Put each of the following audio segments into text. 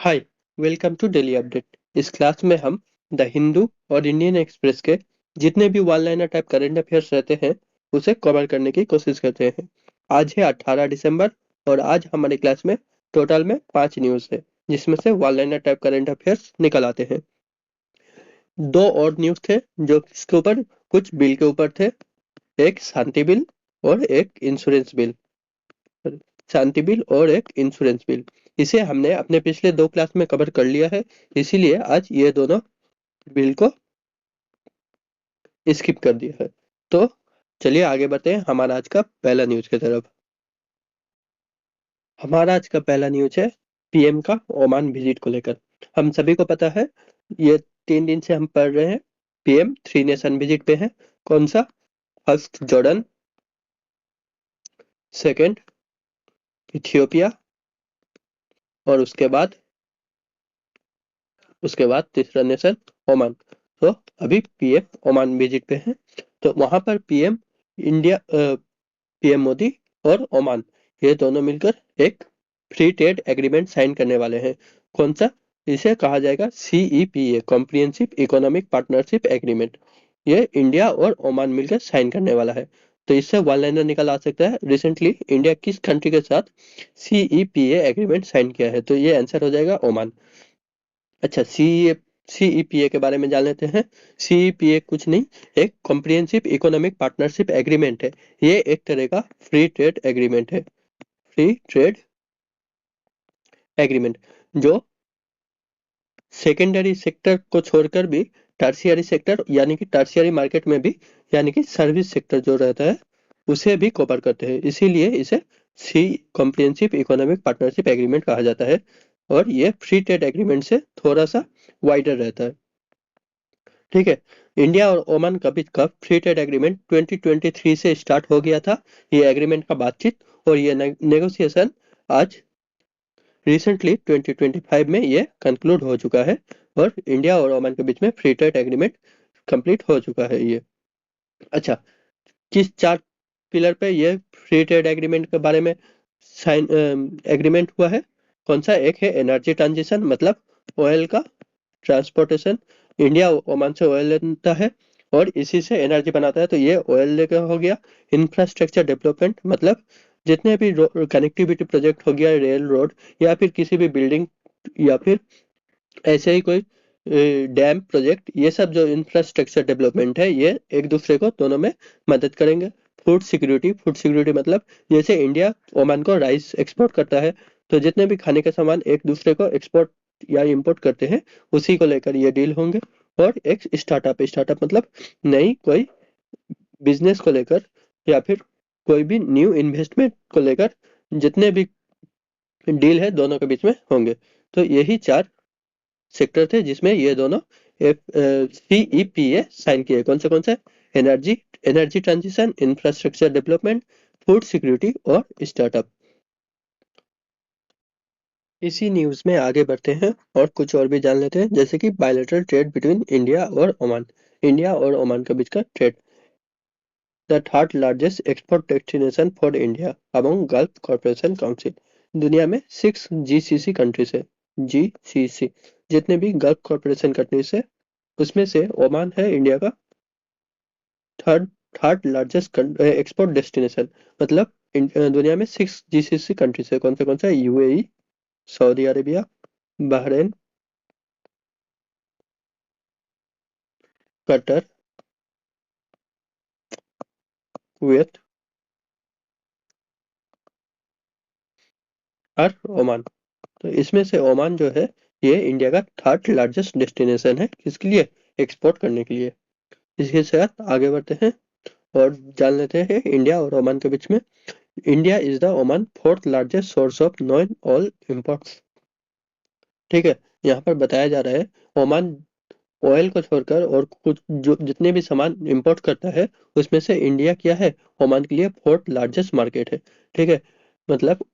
Hi, welcome to daily update. इस class में हम द हिंदू और इंडियन एक्सप्रेस के जितने भी one liner type current affairs रहते हैं उसे कवर करने की कोशिश करते हैं। आज है 18 दिसंबर और आज हमारी क्लास में टोटल में 5 न्यूज़ है, जिसमें से one liner type current affairs निकल आते हैं। दो और न्यूज़ थे जो इसके ऊपर कुछ बिल के ऊपर थे, एक शांति बिल और एक इंश्योरेंस बिल। शांति बिल और एक इंश्योरेंस बिल, इसे हमने अपने पिछले 2 क्लास में कवर कर लिया है, इसीलिए आज ये दोनों बिल को स्किप कर दिया है। तो चलिए आगे बढ़ते हैं हमारा आज का पहला न्यूज की तरफ। हमारा आज का पहला न्यूज है पीएम का ओमान विजिट को लेकर। हम सभी को पता है, ये 3 दिन से हम पढ़ रहे हैं, पीएम 3 नेशन विजिट पे है। कौन सा? फर्स्ट जॉर्डन, सेकंड इथियोपिया और उसके बाद तीसरा नेशन ओमान। तो अभी पीएम ओमान विजिट पे है, तो वहां पर पीएम मोदी और ओमान ये दोनों मिलकर एक फ्री ट्रेड एग्रीमेंट साइन करने वाले हैं। कौन सा? इसे कहा जाएगा CEPA, comprehensive economic partnership agreement. ये इंडिया और ओमान मिलकर साइन करने वाला है। तो इससे वन लाइनर निकल आ सकता है, रिसेंटली इंडिया किस कंट्री के साथ सीईपीए एग्रीमेंट साइन किया है? तो ये आंसर हो जाएगा ओमान। अच्छा, सीईपीए के बारे में जान लेते हैं। सीईपीए कुछ नहीं, एक कॉम्प्रिहेंसिव इकोनॉमिक पार्टनरशिप एग्रीमेंट है। ये एक तरह का फ्री ट्रेड एग्रीमेंट है, फ्री ट्रेड एग्रीमेंट जो सेकेंडरी सेक्टर को छोड़कर भी टर्शियरी सेक्टर यानी कि टर्शियरी मार्केट में भी, यानी कि सर्विस सेक्टर जो रहता है उसे भी कवर करते हैं, इसीलिए इसे सी कॉम्प्रिहेंसिव इकोनॉमिक पार्टनरशिप एग्रीमेंट कहा जाता है। और ये फ्री ट्रेड एग्रीमेंट से थोड़ा सा वाइडर रहता है। ठीक है। इंडिया और ओमान के बीच का फ्री ट्रेड एग्रीमेंट 2023 से स्टार्ट हो गया था, ये एग्रीमेंट का बातचीत, और ये नेगोशिएशन आज रिसेंटली 2025 में ये कंक्लूड हो चुका है और इंडिया और ओमान के बीच में फ्री ट्रेड एग्रीमेंट कंप्लीट हो चुका है ये। अच्छा, किस 4 पिलर पे ये फ्री ट्रेड एग्रीमेंट के बारे में साइन एग्रीमेंट हुआ है? कौन सा? एक है एनर्जी ट्रांजिशन, मतलब ऑयल का ट्रांसपोर्टेशन। इंडिया ओमान से ऑयल लेता है और इसी से एनर्जी बनाता है, तो ये ऑयल लेकर हो गया। इंफ्रास्ट्रक्चर डेवलपमेंट, मतलब जितने भी कनेक्टिविटी प्रोजेक्ट हो गया, रेल रोड या फिर किसी भी बिल्डिंग या फिर ऐसे ही कोई डैम प्रोजेक्ट, ये सब जो इंफ्रास्ट्रक्चर डेवलपमेंट है ये एक दूसरे को दोनों में मदद करेंगे। फूड सिक्योरिटी मतलब जैसे इंडिया ओमान को राइस एक्सपोर्ट करता है, तो जितने भी खाने के सामान एक दूसरे को एक्सपोर्ट या इंपोर्ट करते हैं उसी को लेकर ये डील होंगे। और एक स्टार्टअप मतलब नई कोई बिजनेस को लेकर या फिर कोई भी न्यू इन्वेस्टमेंट को लेकर जितने भी डील है दोनों के बीच में होंगे। तो यही 4 सेक्टर थे जिसमें ये दोनों सीईपीए साइन किए। कौन से? Energy, energy transition, infrastructure development, food security और स्टार्टअप। इसी न्यूज में आगे बढ़ते हैं और कुछ और भी जान लेते हैं, जैसे कि बायलैटरल ट्रेड बिटवीन इंडिया और ओमान। इंडिया और ओमान के बीच का trade, the third largest export destination for India among gulf corporation council. दुनिया में 6 जीसीसी कंट्रीज है। जीसीसी जितने भी गल्फ कॉर्पोरेशन कंट्रीज है उसमें से ओमान है इंडिया का third third largest export destination. मतलब दुनिया में 6 जीसीसी कंट्रीज है। कौन सा? UAE, Saudi Arabia, Bahrain, Qatar, Kuwait और ओमान। तो इसमें से ओमान जो है ये इंडिया का थर्ड लार्जेस्ट डेस्टिनेशन है, किसके लिए? एक्सपोर्ट करने के लिए। इसके साथ आगे बढ़ते हैं और जान लेते हैं इंडिया और ओमान के बीच में। India is the Oman fourth largest source of non oil imports. ठीक है। यहाँ पर बताया जा रहा है ओमान ऑयल को छोड़कर और कुछ जो जितने भी सामान इंपोर्ट करता है उसमें से इंडिया क्या है? ओमान के लिए फोर्थ लार्जेस्ट मार्केट है। ठीक है। मतलब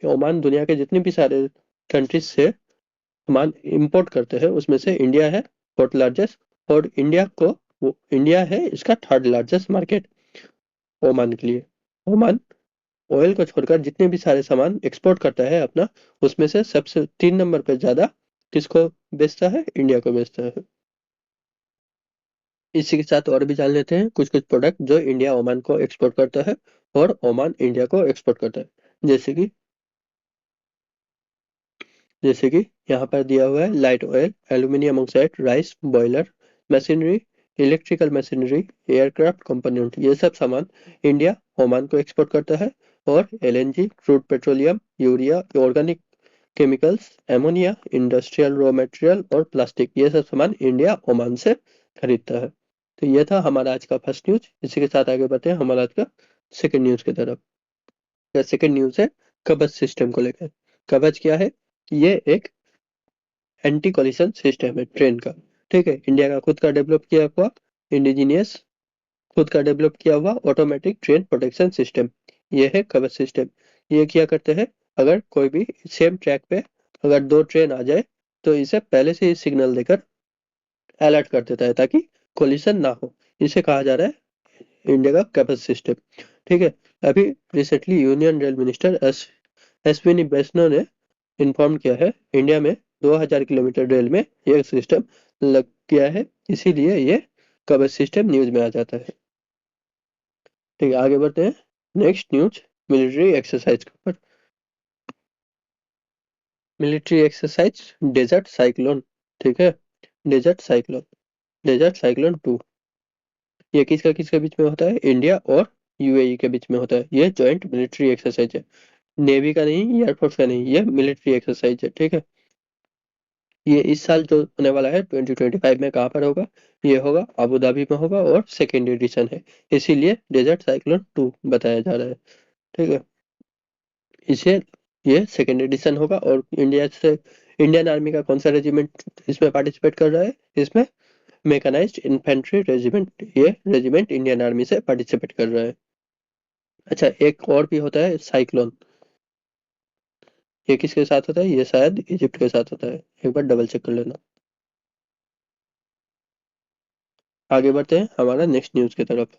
ओमान दुनिया के जितने भी सारे कंट्रीज से सामान इंपोर्ट करते हैं उसमें से इंडिया है फोर्थ लार्जेस्ट, और इंडिया है इसका थर्ड लार्जेस्ट मार्केट ओमान के लिए। ओमान ऑयल को छोड़कर जितने भी सारे सामान एक्सपोर्ट करता है अपना, उसमें से सबसे 3 नंबर पर ज्यादा किसको बेचता है? इंडिया को बेचता है। इसी के साथ और भी जान लेते हैं कुछ कुछ प्रोडक्ट जो इंडिया ओमान को एक्सपोर्ट करता है और ओमान इंडिया को एक्सपोर्ट करता है। जैसे कि जैसे कि यहाँ पर दिया हुआ है light oil, aluminium oxide, rice boiler, machinery, electrical machinery, aircraft component, ये सब सामान इंडिया ओमान को एक्सपोर्ट करता है। और LNG, crude petroleum, urea, organic chemicals, ammonia, industrial raw material और प्लास्टिक, ये सब सामान इंडिया ओमान से खरीदता है। तो ये था हमारा आज का फर्स्ट न्यूज। इसी के साथ आगे बढ़ते हैं हमारा आज का सेकंड न्यूज की तरफ। सेकंड न्यूज है कवच सिस्टम को लेकर। कवच क्या है? ये एक एंटी कोलिशन सिस्टम है ट्रेन का। ठीक है, इंडिया का खुद का डेवलप किया हुआ इंडिजीनियस, खुद का डेवलप किया हुआ ऑटोमेटिक ट्रेन प्रोटेक्शन सिस्टम, ये है कवच सिस्टम। ये क्या करते हैं, अगर कोई भी सेम ट्रैक पे अगर दो ट्रेन आ जाए तो इसे पहले से ही सिग्नल देकर अलर्ट कर देता है ताकि कोलिशन ना हो। इसे कहा जा रहा है इंडिया का कवच सिस्टम। ठीक है, अभी recently union rail minister Ashwini Vaishnaw ने इन्फॉर्म किया है इंडिया में 2000 किलोमीटर रेल में ये सिस्टम लग गया है, इसीलिए ये कवच सिस्टम न्यूज में आ जाता है। ठीक है, आगे बढ़ते हैं नेक्स्ट न्यूज मिलिट्री एक्सरसाइज के ऊपर। Military exercise desert cyclone. ठीक है, डेजर्ट साइक्लोन, डेजर्ट साइक्लोन 2, ये किसका किसके बीच में होता है? इंडिया और यूएई के बीच में होता है। ये जॉइंट मिलिट्री एक्सरसाइज है, नेवी का नहीं, एयरफोर्स का नहीं, ये मिलिट्री एक्सरसाइज है। ठीक है, ये इस साल जो होने वाला है 2025 में, कहाँ पर होगा? ये होगा अबू धाबी में होगा और सेकेंड एडिशन है, इसीलिए डेजर्ट साइक्लोन 2 बताया जा रहा है। ठीक है, इसे ये सेकेंड एडिशन होगा। और इंडिया से इंडियन आर्मी का कौन सा रेजिमेंट इसमें पार्टिसिपेट कर रहा है? इसमें मैकेनाइज्ड इन्फेंट्री रेजिमेंट, ये रेजिमेंट इंडियन आर्मी से पार्टिसिपेट कर रहा है। अच्छा, एक और भी होता है साइक्लोन, ये किसके साथ होता है? ये शायद इजिप्ट के साथ होता है, एक बार डबल चेक कर लेना। आगे बढ़ते हैं हमारा नेक्स्ट न्यूज की तरफ।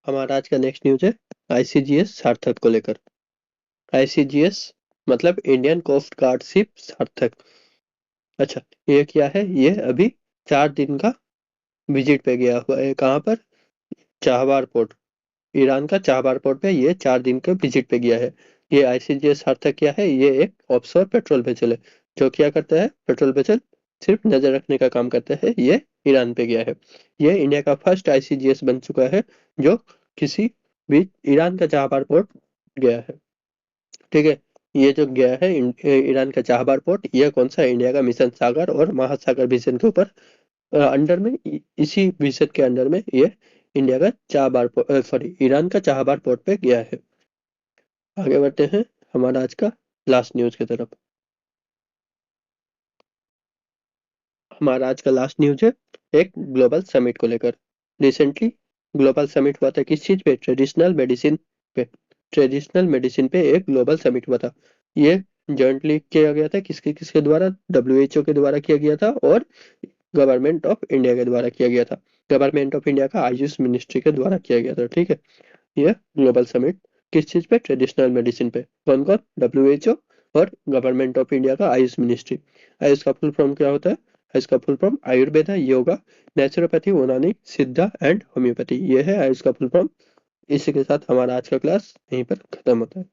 हमारा आज का नेक्स्ट न्यूज है आईसीजीएस सार्थक को लेकर। आईसीजीएस मतलब इंडियन कोस्ट गार्ड शिप सार्थक। अच्छा, ये क्या है? ये अभी 4 दिन का विजिट पे गया हुआ है। कहाँ पर? चाहबार पोर्ट, ईरान का चाहबार पोर्ट पे ये 4 दिन के विजिट पे गया है। ये आईसीजीएस सार्थक क्या है? ये एक ऑफशोर पेट्रोल वेसल है जो क्या करता है, पेट्रोल वेसल सिर्फ नजर रखने का काम करता है। ये ईरान पे गया है। ये इंडिया का फर्स्ट आईसीजीएस बन चुका है जो किसी भी ईरान का चाहबार पोर्ट गया है। ठीक है, ये जो गया है ईरान का चाहबार पोर्ट, ये कौन सा? इंडिया का मिशन सागर और महासागर विजन के ऊपर अंडर में, इसी विषय के अंडर में ये इंडिया का चाहबार सॉरी ईरान का चाहबार पोर्ट पे गया है। आगे बढ़ते हैं हमारा आज का लास्ट न्यूज की तरफ। हमारा आज का लास्ट न्यूज है एक ग्लोबल समिट को लेकर। रिसेंटली ग्लोबल समिट हुआ था किस चीज पे? ट्रेडिशनल मेडिसिन पे। ट्रेडिशनल मेडिसिन पे एक ग्लोबल समिट हुआ था। ये जॉइंटली किया गया था किसके किसके द्वारा? डब्ल्यूएचओ के द्वारा किया गया था और गवर्नमेंट ऑफ इंडिया के द्वारा किया गया था। गवर्नमेंट ऑफ इंडिया का आयुष मिनिस्ट्री के द्वारा किया गया था। ठीक है, ये ग्लोबल समिट किस चीज पे? ट्रेडिशनल मेडिसिन पे। कौन कौन? डब्ल्यूएचओ और गवर्नमेंट ऑफ इंडिया का आयुष मिनिस्ट्री। आयुष का फुल फॉर्म क्या होता है? आयुष का full form Ayurveda, yoga, naturopathy, यूनानी, सिद्धा एंड होम्योपैथी, ये है आयुष का फुल फॉर्म। इसी के साथ हमारा आज का क्लास यहीं पर खत्म होता है।